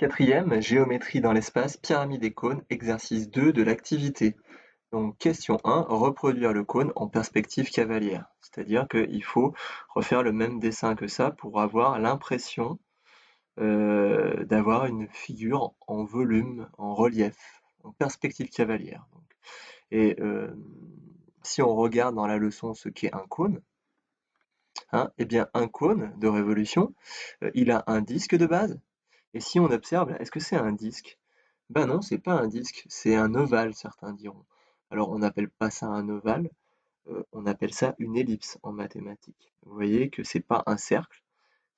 Quatrième, géométrie dans l'espace, pyramide et cône, exercice 2 de l'activité. Donc question 1, reproduire le cône en perspective cavalière. C'est-à-dire qu'il faut refaire le même dessin que ça pour avoir l'impression d'avoir une figure en volume, en relief, en perspective cavalière. Et si on regarde dans la leçon ce qu'est un cône, hein, eh bien un cône de révolution, il a un disque de base. Et si on observe, est-ce que c'est un disque? Ben non, c'est pas un disque, c'est un ovale, certains diront. Alors on n'appelle pas ça un ovale, on appelle ça une ellipse en mathématiques. Vous voyez que c'est pas un cercle,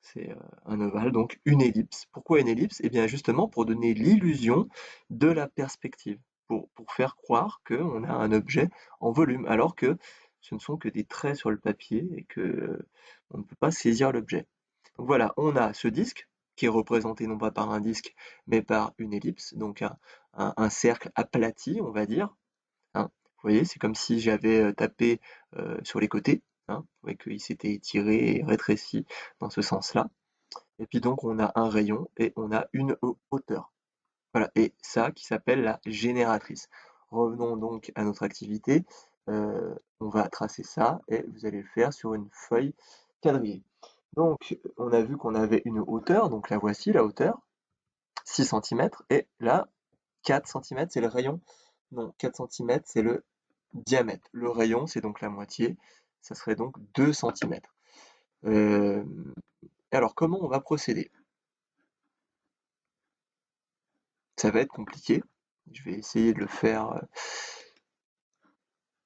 c'est un ovale, donc une ellipse. Pourquoi une ellipse? Eh bien justement pour donner l'illusion de la perspective, pour faire croire qu'on a un objet en volume, alors que ce ne sont que des traits sur le papier et que on ne peut pas saisir l'objet. Donc voilà, on a ce disque qui est représenté non pas par un disque, mais par une ellipse, donc un cercle aplati, on va dire, hein. Vous voyez, c'est comme si j'avais tapé sur les côtés, hein. Vous voyez qu'il s'était étiré et rétréci dans ce sens-là. Et puis donc on a un rayon et on a une hauteur. Voilà, et ça qui s'appelle la génératrice. Revenons donc à notre activité. On va tracer ça et vous allez le faire sur une feuille quadrillée. Donc on a vu qu'on avait une hauteur, donc la voici la hauteur, 6 centimètres, et là 4 centimètres c'est le rayon. Non, 4 centimètres c'est le diamètre. Le rayon c'est donc la moitié, ça serait donc 2 centimètres. Alors comment on va procéder? Ça va être compliqué. Je vais essayer de le faire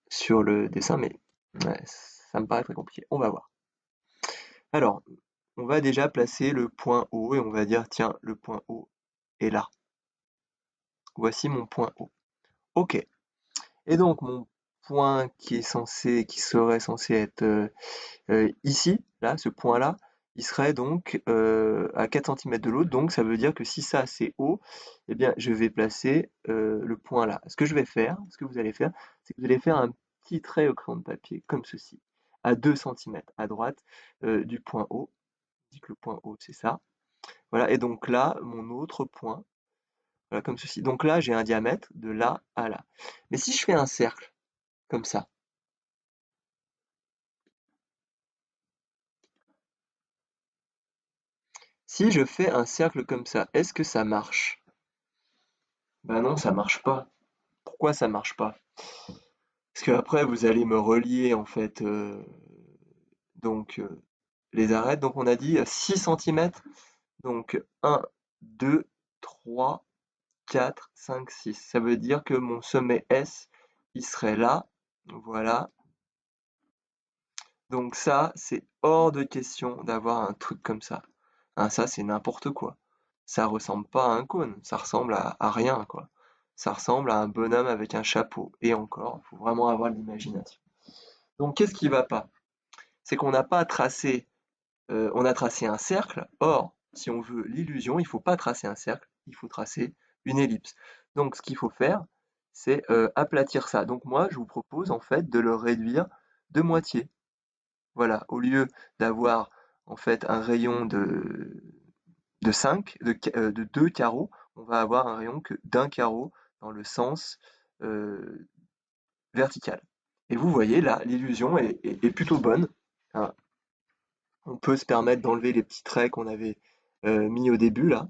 sur le dessin, mais ouais, ça me paraît très compliqué. On va voir. Alors, on va déjà placer le point O et on va dire, tiens, le point O est là. Voici mon point O. Ok. Et donc, mon point qui serait censé être ici, là, ce point-là, il serait donc à 4 centimètres de l'autre. Donc, ça veut dire que si ça, c'est haut, eh bien, je vais placer le point là. Ce que je vais faire, ce que vous allez faire, c'est que vous allez faire un petit trait au crayon de papier, comme ceci, à 2 centimètres à droite du point haut. Je dis que le point haut, c'est ça. Voilà, et donc là, mon autre point, voilà, comme ceci. Donc là, j'ai un diamètre de là à là. Mais si je fais un cercle, comme ça, si je fais un cercle comme ça, est-ce que ça marche? Ben non, ça marche pas. Pourquoi ça marche pas? Parce qu'après vous allez me relier en fait donc les arêtes. Donc on a dit 6 centimètres. Donc 1, 2, 3, 4, 5, 6. Ça veut dire que mon sommet S, il serait là. Voilà. Donc ça, c'est hors de question d'avoir un truc comme ça. Hein, ça, c'est n'importe quoi. Ça ressemble pas à un cône, ça ressemble à rien, quoi. Ça ressemble à un bonhomme avec un chapeau. Et encore, il faut vraiment avoir de l'imagination. Donc qu'est-ce qui va pas? C'est qu'on n'a pas tracé, on a tracé un cercle. Or, si on veut l'illusion, il faut pas tracer un cercle, il faut tracer une ellipse. Donc ce qu'il faut faire, c'est aplatir ça. Donc moi, je vous propose en fait de le réduire de moitié. Voilà, au lieu d'avoir en fait un rayon de 5, de 2 carreaux, on va avoir un rayon que d'un carreau dans le sens euh, vertical. Et vous voyez là, l'illusion est plutôt bonne, hein. On peut se permettre d'enlever les petits traits qu'on avait mis au début là.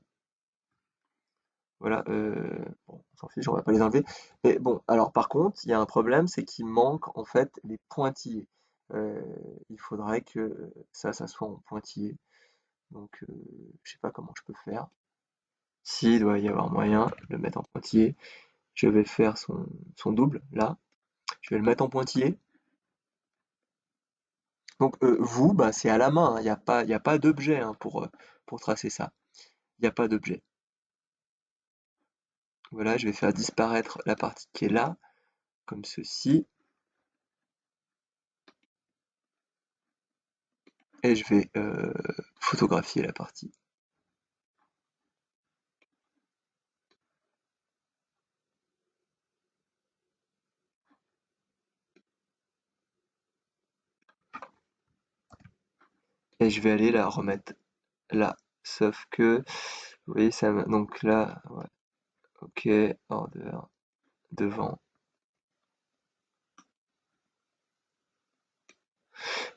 Voilà, bon, on s'en fiche, on va pas les enlever. Mais bon, alors par contre, il y a un problème, c'est qu'il manque en fait les pointillés. Euh, il faudrait que ça soit en pointillé. Donc, je sais pas comment je peux faire. Si, il doit y avoir moyen de le mettre en pointillé. Je vais faire son double, là. Je vais le mettre en pointillé. Donc, vous, bah, c'est à la main, hein. Il y a pas d'objet hein, pour tracer ça. Il n'y a pas d'objet. Voilà, je vais faire disparaître la partie qui est là, comme ceci. Et je vais photographier la partie. Et je vais aller la remettre là. Sauf que Oui, donc là, ouais, ok, order, devant.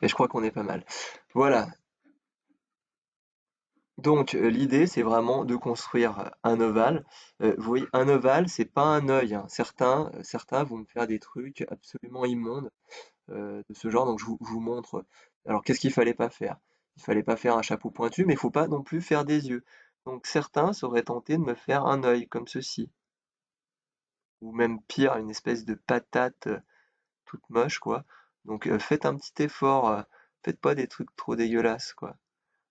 Et je crois qu'on est pas mal. Voilà. Donc, l'idée, c'est vraiment de construire un ovale. Vous voyez, un ovale, c'est pas un œil, hein. Certains vont me faire des trucs absolument immondes de ce genre. Donc, je vous montre. Alors, qu'est-ce qu'il fallait pas faire? Il fallait pas faire un chapeau pointu, mais il faut pas non plus faire des yeux. Donc, certains seraient tentés de me faire un œil comme ceci, ou même pire, une espèce de patate toute moche, quoi. Donc, faites un petit effort. Faites pas des trucs trop dégueulasses, quoi.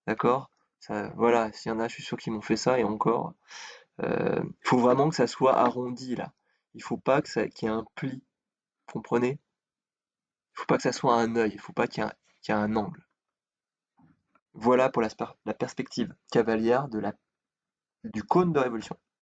D'accord? Ça, voilà, s'il y en a, je suis sûr qu'ils m'ont fait ça et encore. Il faut vraiment que ça soit arrondi là. Il faut pas qu'il y ait un pli, comprenez? Il faut pas que ça soit un œil, il faut pas qu'il y ait un angle. Voilà pour la perspective cavalière du cône de révolution.